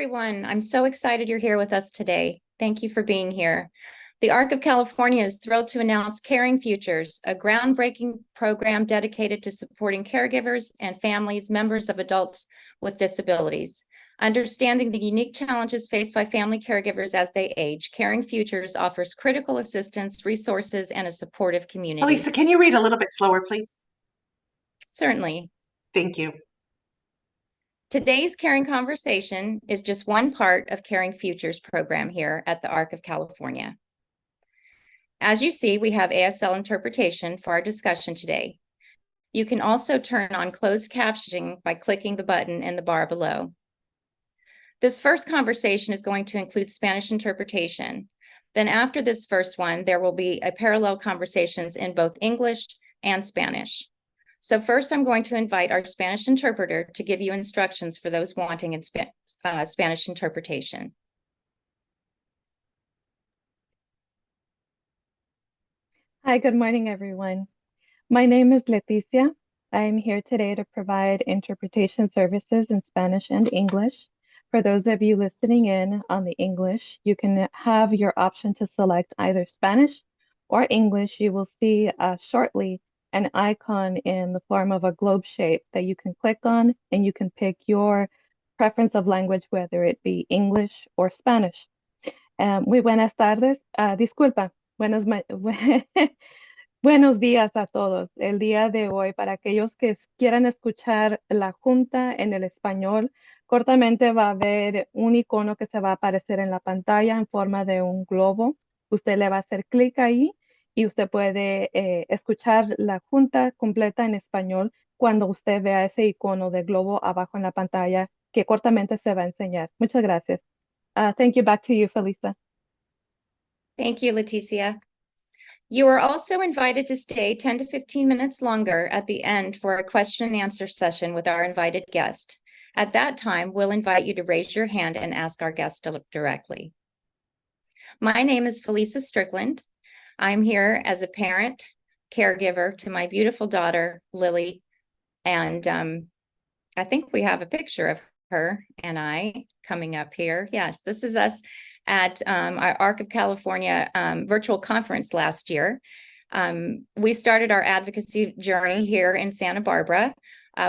everyone. I'm so excited you're here with us today. Thank you for being here. The ARC of California is thrilled to announce Caring Futures, a groundbreaking program dedicated to supporting caregivers and families, members of adults with disabilities. Understanding the unique challenges faced by family caregivers as they age, Caring Futures offers critical assistance, resources, and a supportive community. Felisa, can you read a little bit slower, please? Certainly. Thank you. Today's Caring Conversation is just one part of Caring Futures program here at the ARC of California. As you see, we have ASL interpretation for our discussion today. You can also turn on closed captioning by clicking the button in the bar below. This first conversation is going to include Spanish interpretation. Then after this first one, there will be a parallel conversations in both English and Spanish. So first, I'm going to invite our Spanish interpreter to give you instructions for those wanting in Spanish interpretation. Hi, good morning, everyone. My name is Leticia. I'm here today to provide interpretation services in Spanish and English. For those of you listening in on the English, you can have your option to select either Spanish or English. You will see shortly an icon in the form of a globe shape that you can click on, and you can pick your preference of language, whether it be English or Spanish. Muy buenas tardes. Disculpa, buenos días a todos. El día de hoy, para aquellos que quieran escuchar la junta en el español, cortamente va a haber un icono que se va a aparecer en la pantalla en forma de un globo. Usted le va a hacer clic ahí y usted puede escuchar la junta completa en español cuando usted vea ese icono de globo abajo en la pantalla que cortamente se va a enseñar. Muchas gracias. Thank you. Back to you, Felisa. Thank you, Leticia. You are also invited to stay 10 to 15 minutes longer at the end for a question and answer session with our invited guest. At that time, we'll invite you to raise your hand and ask our guest directly. My name is Felisa Strickland. I'm here as a parent, caregiver to my beautiful daughter, Lily. And I think we have a picture of her and I coming up here. Yes, this is us at our ARC of California virtual conference last year. We started our advocacy journey here in Santa Barbara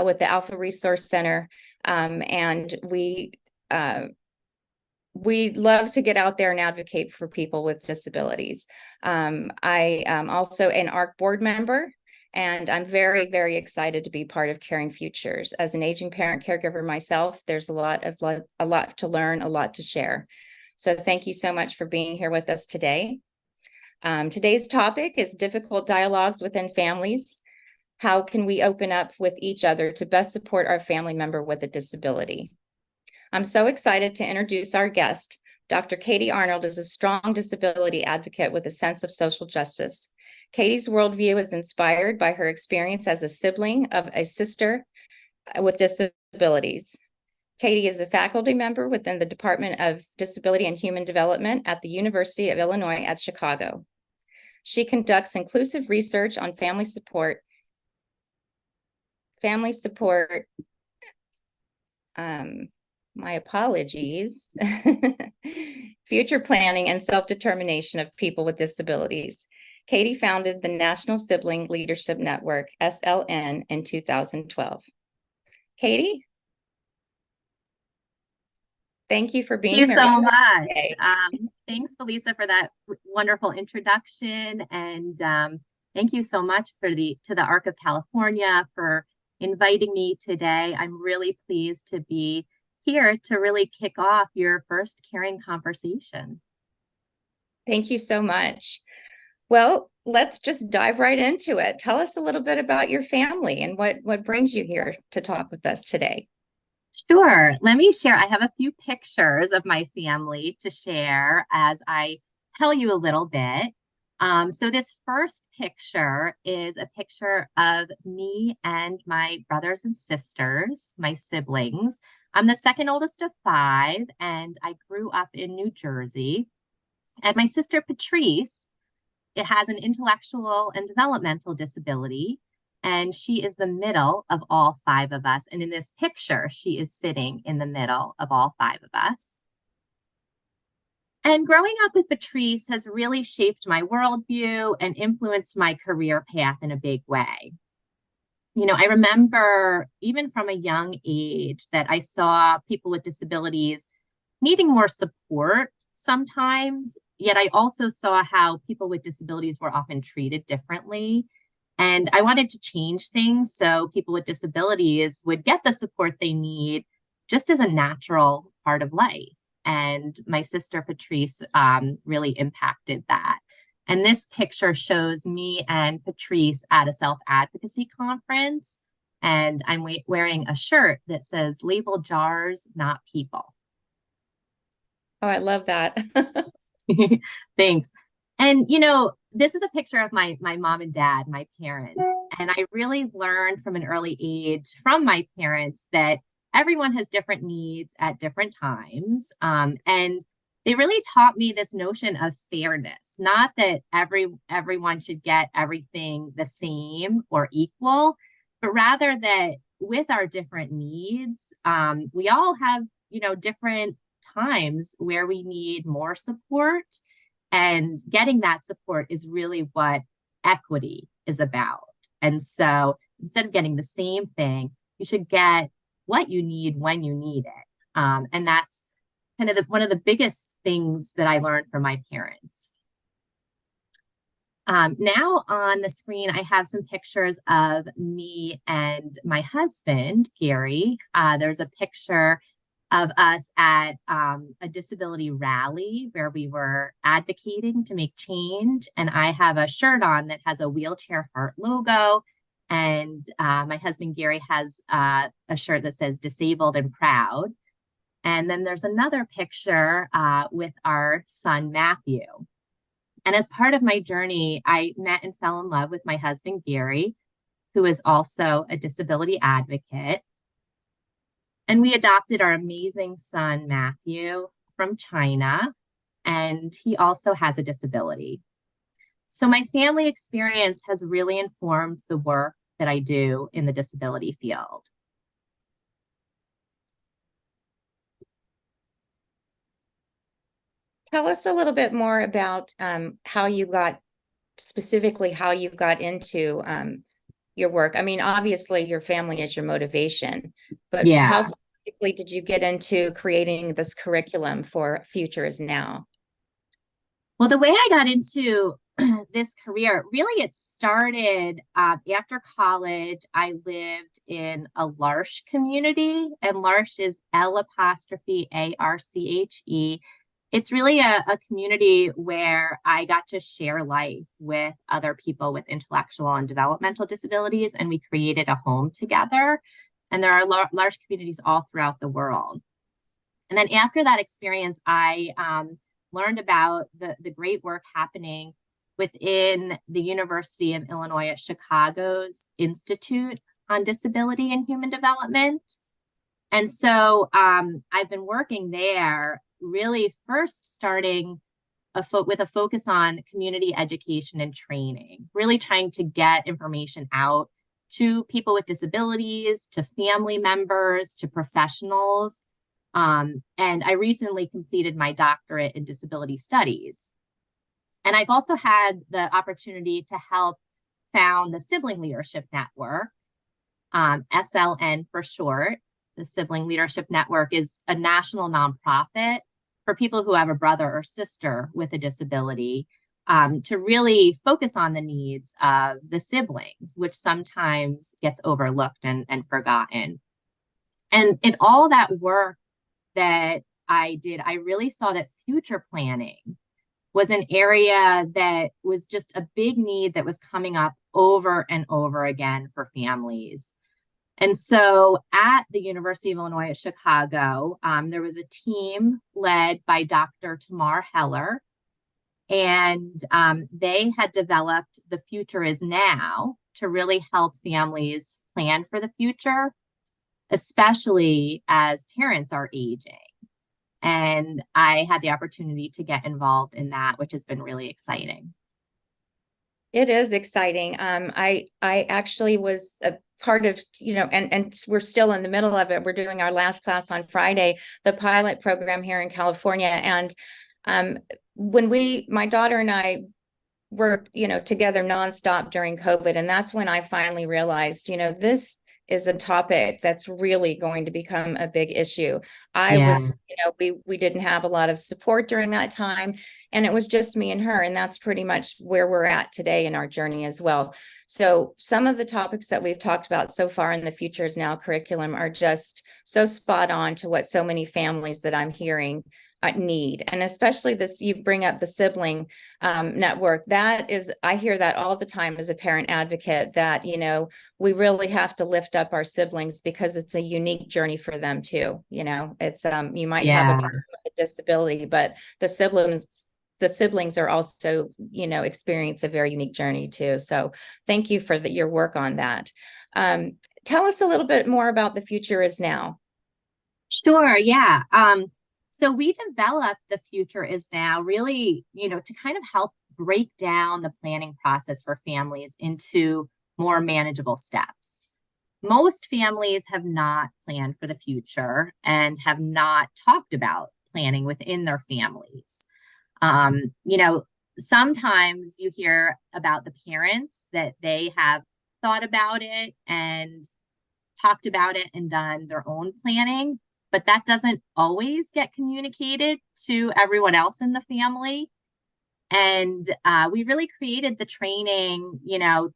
with the Alpha Resource Center. And we love to get out there and advocate for people with disabilities. I am also an ARC board member, and I'm very, very excited to be part of Caring Futures. As an aging parent caregiver myself, there's a lot to learn, a lot to share. So thank you so much for being here with us today. Today's topic is difficult dialogues within families. How can we open up with each other to best support our family member with a disability? I'm so excited to introduce our guest. Dr. Katie Arnold is a strong disability advocate with a sense of social justice. Katie's worldview is inspired by her experience as a sibling of a sister with disabilities. Katie is a faculty member within the Department of Disability and Human Development at the University of Illinois at Chicago. She conducts inclusive research on family support, my apologies, future planning and self-determination of people with disabilities. Katie founded the National Sibling Leadership Network, SLN, in 2012. Katie? Thank you for being here. Thank you so much. Thanks, Felisa, for that wonderful introduction. And thank you so much to the ARC of California for inviting me today. I'm really pleased to be here to really kick off your first caring conversation. Thank you so much. Well, let's just dive right into it. Tell us a little bit about your family and what brings you here to talk with us today. Sure. Let me share. I have a few pictures of my family to share as I tell you a little bit. So this first picture is a picture of me and my brothers and sisters, my siblings. I'm the second oldest of 5, and I grew up in New Jersey. And my sister Patrice, it has an intellectual and developmental disability. And she is the middle of all five of us. And in this picture, she is sitting in the middle of all five of us. And growing up with Patrice has really shaped my worldview and influenced my career path in a big way. You know, I remember even from a young age that I saw people with disabilities needing more support sometimes, yet I also saw how people with disabilities were often treated differently. And I wanted to change things so people with disabilities would get the support they need just as a natural part of life. And my sister Patrice really impacted that. And this picture shows me and Patrice at a self-advocacy conference. And I'm wearing a shirt that says label jars, not people. Oh, I love that. Thanks. And, you know, this is a picture of my mom and dad, my parents. And I really learned from an early age from my parents that everyone has different needs at different times. And they really taught me this notion of fairness, not that everyone should get everything the same or equal, but rather that with our different needs, we all have, you know, different times where we need more support. And getting that support is really what equity is about. And so instead of getting the same thing, you should get what you need when you need it. And that's kind of one of the biggest things that I learned from my parents. Now on the screen, I have some pictures of me and my husband, Gary. There's a picture of us at a disability rally where we were advocating to make change. And I have a shirt on that has a wheelchair heart logo. And my husband, Gary, has a shirt that says disabled and proud. And then there's another picture with our son, Matthew. And as part of my journey, I met and fell in love with my husband, Gary, who is also a disability advocate. And we adopted our amazing son, Matthew, from China, and he also has a disability. So my family experience has really informed the work that I do in the disability field. Tell us a little bit more about how you got into your work. I mean, obviously your family is your motivation, but how specifically did you get into creating this curriculum for Future is Now? Well, the way I got into this career, really it started after college. I lived in a L'Arche community, and L'Arche is L'Arche. It's really a community where I got to share life with other people with intellectual and developmental disabilities, and we created a home together. And there are large communities all throughout the world. And then after that experience, I learned about the great work happening within the University of Illinois at Chicago's Institute on Disability and Human Development. And so I've been working there, really first starting with a focus on community education and training, really trying to get information out to people with disabilities, to family members, to professionals. And I recently completed my doctorate in disability studies. And I've also had the opportunity to help found the Sibling Leadership Network, SLN for short. The Sibling Leadership Network is a national nonprofit for people who have a brother or sister with a disability, to really focus on the needs of the siblings, which sometimes gets overlooked and forgotten. And in all that work that I did, I really saw that future planning was an area that was just a big need that was coming up over and over again for families. And so at the University of Illinois at Chicago, there was a team led by Dr. Tamar Heller, and they had developed The Future is Now to really help families plan for the future, especially as parents are aging. And I had the opportunity to get involved in that, which has been really exciting. It is exciting. I actually was a part of, and we're still in the middle of it. We're doing our last class on Friday, the pilot program here in California. And when my daughter and I were, together nonstop during COVID, and that's when I finally realized, this is a topic that's really going to become a big issue. I Yeah. was, we didn't have a lot of support during that time, and it was just me and her, and that's pretty much where we're at today in our journey as well. So some of the topics that we've talked about so far in the Futures Now curriculum are just so spot on to what so many families that I'm hearing need. And especially this, you bring up the sibling network. That is, I hear that all the time as a parent advocate, that, we really have to lift up our siblings because it's a unique journey for them too. It's, you might have a Yeah. person with a disability, but the siblings are also, experience a very unique journey too. So thank you for your work on that. Tell us a little bit more about The Future Is Now. Sure, yeah. So we developed The Future Is Now really, to kind of help break down the planning process for families into more manageable steps. Most families have not planned for the future and have not talked about planning within their families. Um, you know, Sometimes you hear about the parents that they have thought about it and talked about it and done their own planning, but that doesn't always get communicated to everyone else in the family. And we really created the training,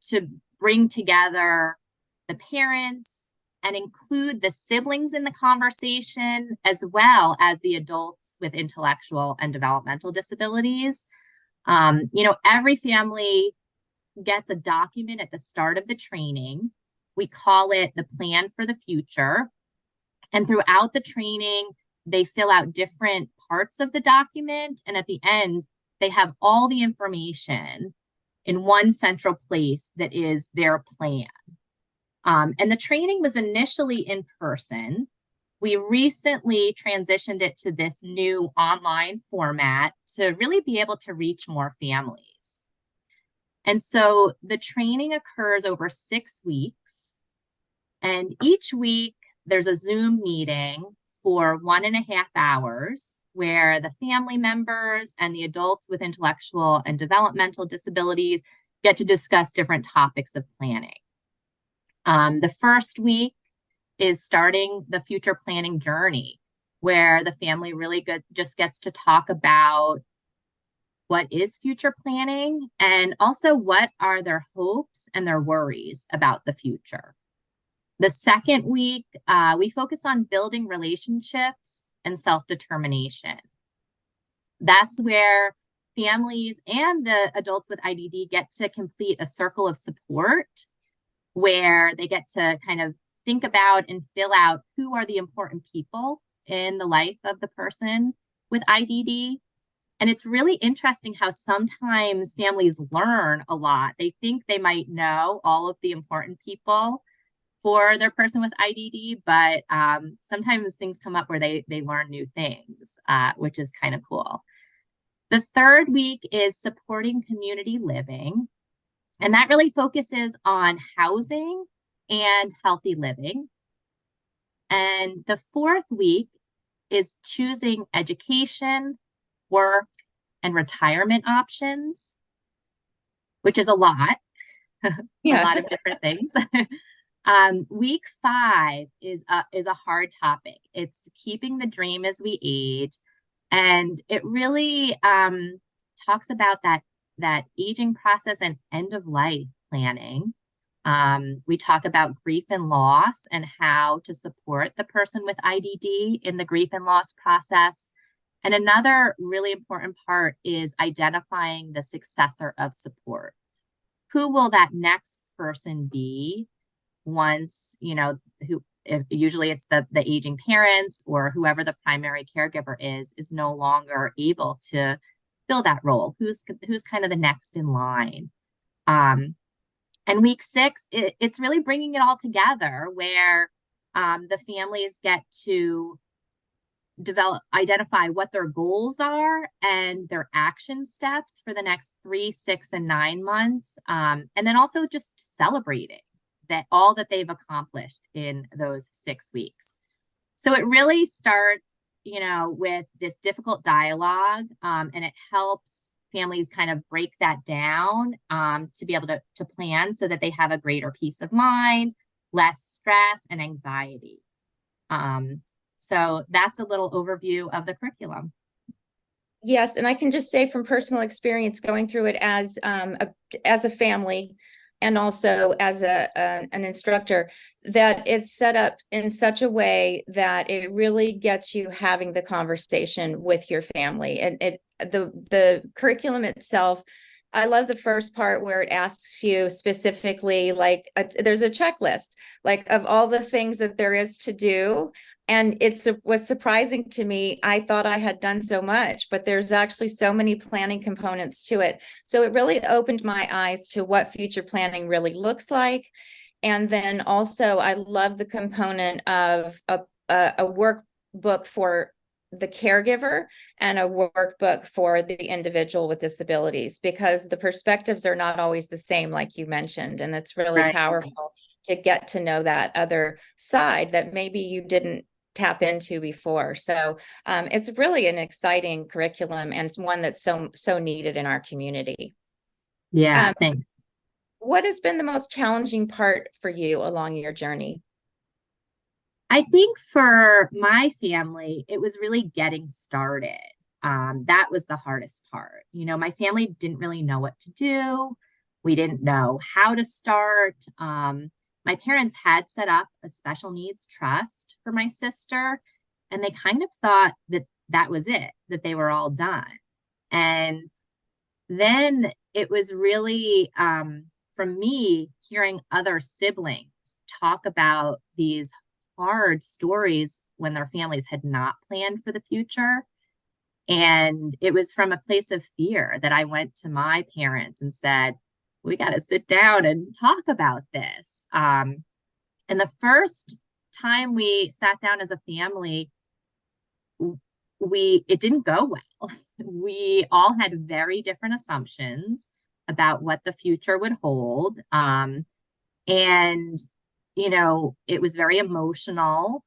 to bring together the parents and include the siblings in the conversation, as well as the adults with intellectual and developmental disabilities. Every family gets a document at the start of the training. We call it the Plan for the Future. And throughout the training, they fill out different parts of the document. And at the end, they have all the information in one central place that is their plan. And the training was initially in person. We recently transitioned it to this new online format to really be able to reach more families. And so the training occurs over 6 weeks. And each week, there's a Zoom meeting for 1.5 hours where the family members and the adults with intellectual and developmental disabilities get to discuss different topics of planning. The first week is starting the future planning journey, where the family really just gets to talk about what is future planning and also what are their hopes and their worries about the future. The second week, we focus on building relationships and self-determination. That's where families and the adults with IDD get to complete a circle of support, where they get to kind of think about and fill out who are the important people in the life of the person with IDD. And it's really interesting how sometimes families learn a lot. They think they might know all of the important people for their person with IDD, but sometimes things come up where they learn new things, which is kind of cool. The third week is supporting community living, and that really focuses on housing and healthy living. And the fourth week is choosing education, work, and retirement options, which is a lot, Yeah. a lot of different things. Week 5 is a hard topic. It's keeping the dream as we age, and it really talks about that aging process and end of life planning. We talk about grief and loss and how to support the person with IDD in the grief and loss process. And another really important part is identifying the successor of support. Who will that next person be once, usually it's the aging parents or whoever the primary caregiver is no longer able to fill that role? Who's kind of the next in line? And week 6, it's really bringing it all together, where the families get to identify what their goals are and their action steps for the next 3, 6, and 9 months. And then also just celebrating that all that they've accomplished in those 6 weeks. So it really starts, with this difficult dialogue, and it helps families kind of break that down to be able to plan so that they have a greater peace of mind, less stress and anxiety. So that's a little overview of the curriculum. Yes, and I can just say from personal experience going through it as a family and also as an instructor, that it's set up in such a way that it really gets you having the conversation with your family. And the curriculum itself, I love the first part where it asks you specifically, like there's a checklist, like of all the things that there is to do. And was surprising to me. I thought I had done so much, but there's actually so many planning components to it. So it really opened my eyes to what future planning really looks like. And then also, I love the component of a workbook for the caregiver and a workbook for the individual with disabilities, because the perspectives are not always the same, like you mentioned. And it's really powerful to get to know that other side that maybe you didn't tap into before. So it's really an exciting curriculum, and it's one that's so needed in our community. Yeah, thanks. What has been the most challenging part for you along your journey? I think for my family, it was really getting started. That was the hardest part. My family didn't really know what to do. We didn't know how to start. My parents had set up a special needs trust for my sister, and they kind of thought that that was it, that they were all done. And then it was really, from me, hearing other siblings talk about these hard stories when their families had not planned for the future. And it was from a place of fear that I went to my parents and said, we got to sit down and talk about this. And the first time we sat down as a family, it didn't go well. We all had very different assumptions about what the future would hold. And, it was very emotional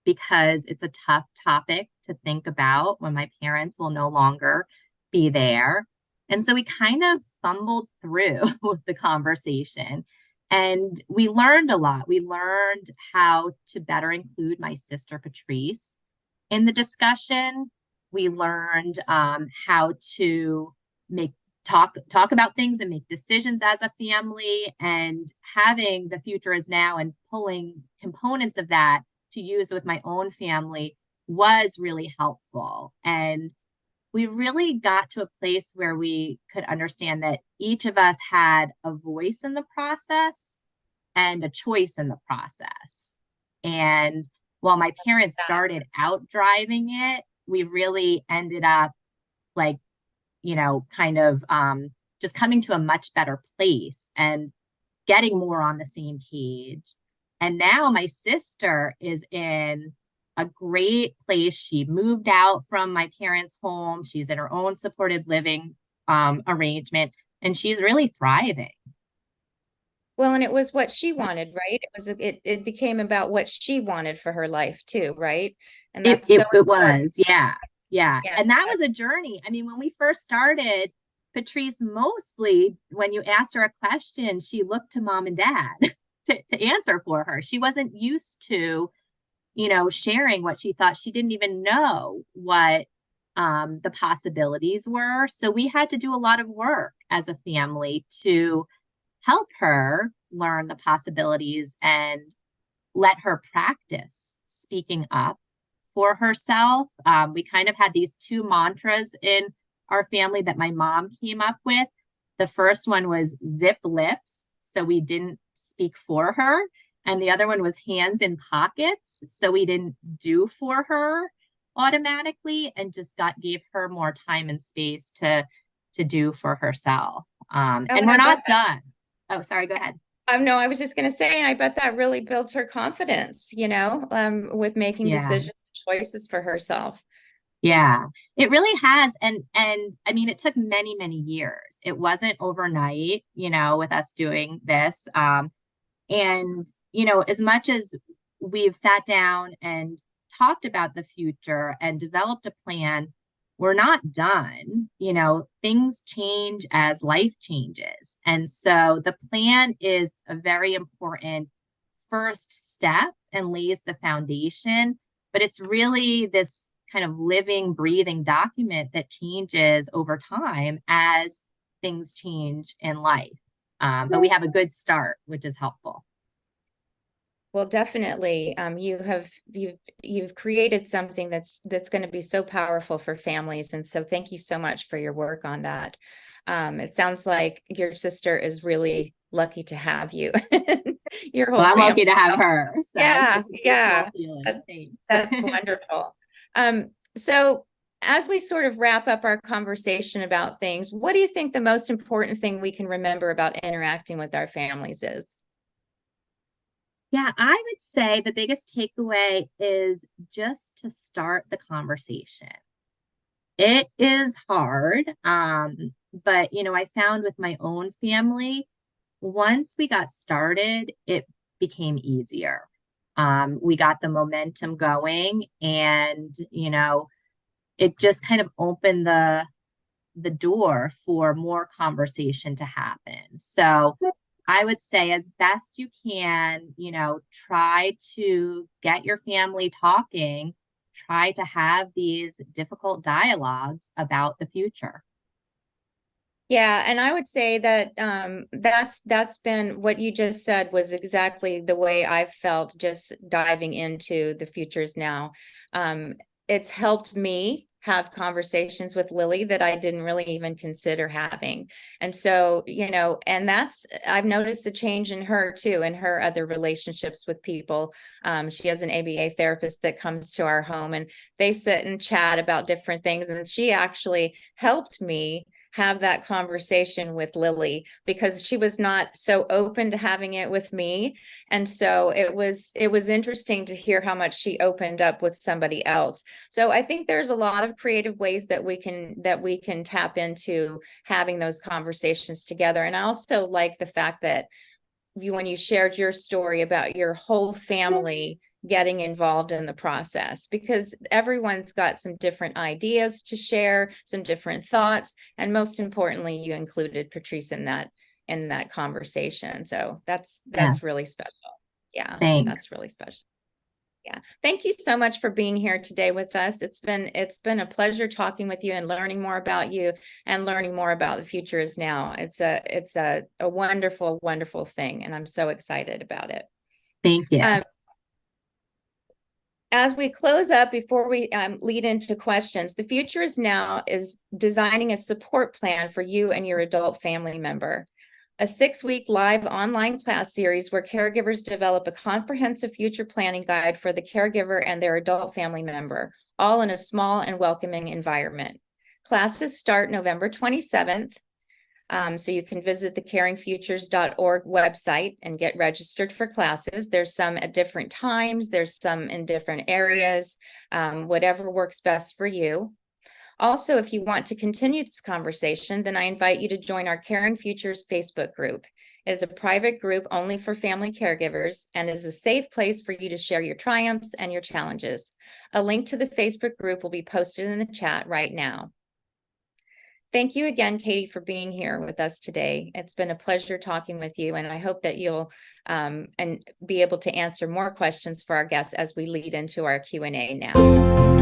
because it's a tough topic to think about when my parents will no longer be there. And so we kind of fumbled through the conversation, and we learned a lot. We learned how to better include my sister Patrice in the discussion. We learned how to talk about things and make decisions as a family, and having the future is now and pulling components of that to use with my own family was really helpful. And we really got to a place where we could understand that each of us had a voice in the process and a choice in the process. And while my parents started out driving it, we really ended up just coming to a much better place and getting more on the same page. And now my sister is in a great place. She moved out from my parents' home. She's in her own supported living arrangement, and she's really thriving. Well, and it was what she wanted, right? It became about what she wanted for her life too, right? And that's it was, yeah. And that was a journey. I mean, when we first started, Patrice, mostly when you asked her a question, she looked to mom and dad to answer for her. She wasn't used to, sharing what she thought. She didn't even know what the possibilities were. So we had to do a lot of work as a family to help her learn the possibilities and let her practice speaking up for herself. We kind of had these two mantras in our family that my mom came up with. The first one was zip lips, so we didn't speak for her. And the other one was hands in pockets, so we didn't do for her automatically, and just gave her more time and space to do for herself. And we're not done. Oh, sorry, go ahead. No, I was just going to say, I bet that really built her confidence, with making decisions and choices for herself. Yeah, it really has. And I mean, it took many, many years. It wasn't overnight, with us doing this. And, as much as we've sat down and talked about the future and developed a plan, we're not done. Things change as life changes. And so the plan is a very important first step and lays the foundation, but it's really this kind of living, breathing document that changes over time as things change in life. But we have a good start, which is helpful. Well, definitely. You've created something that's going to be so powerful for families. And so thank you so much for your work on that. It sounds like your sister is really lucky to have you. Your whole Well, I'm family. lucky to have her. So Yeah. Thanks. That's wonderful. So as we sort of wrap up our conversation about things, what do you think the most important thing we can remember about interacting with our families is? Yeah, I would say the biggest takeaway is just to start the conversation. It is hard, but I found with my own family, once we got started, it became easier. We got the momentum going, and it just kind of opened the door for more conversation to happen. So I would say, as best you can, try to get your family talking, try to have these difficult dialogues about the future. Yeah, and I would say that that's been what you just said was exactly the way I've felt just diving into the futures now. It's helped me have conversations with Lily that I didn't really even consider having. And so, and I've noticed a change in her too, in her other relationships with people. She has an ABA therapist that comes to our home, and they sit and chat about different things. And she actually helped me have that conversation with Lily because she was not so open to having it with me. And so it was interesting to hear how much she opened up with somebody else. So I think there's a lot of creative ways that we can tap into having those conversations together. And I also like the fact that when you shared your story about your whole family getting involved in the process, because everyone's got some different ideas to share, some different thoughts, and most importantly, you included Patrice in that conversation. So that's Yes. really special. Yeah, Thanks. that's really special. Yeah. Thank you so much for being here today with us. It's been a pleasure talking with you and learning more about you and learning more about the future is now. It's a wonderful, wonderful thing. And I'm so excited about it. Thank you. As we close up, before we lead into questions, the future is now is designing a support plan for you and your adult family member. A 6-week live online class series where caregivers develop a comprehensive future planning guide for the caregiver and their adult family member, all in a small and welcoming environment. Classes start November 27th. So you can visit the caringfutures.org website and get registered for classes. There's some at different times. There's some in different areas, whatever works best for you. Also, if you want to continue this conversation, then I invite you to join our Caring Futures Facebook group. It is a private group only for family caregivers and is a safe place for you to share your triumphs and your challenges. A link to the Facebook group will be posted in the chat right now. Thank you again, Katie, for being here with us today. It's been a pleasure talking with you, and I hope that you'll and be able to answer more questions for our guests as we lead into our Q&A now.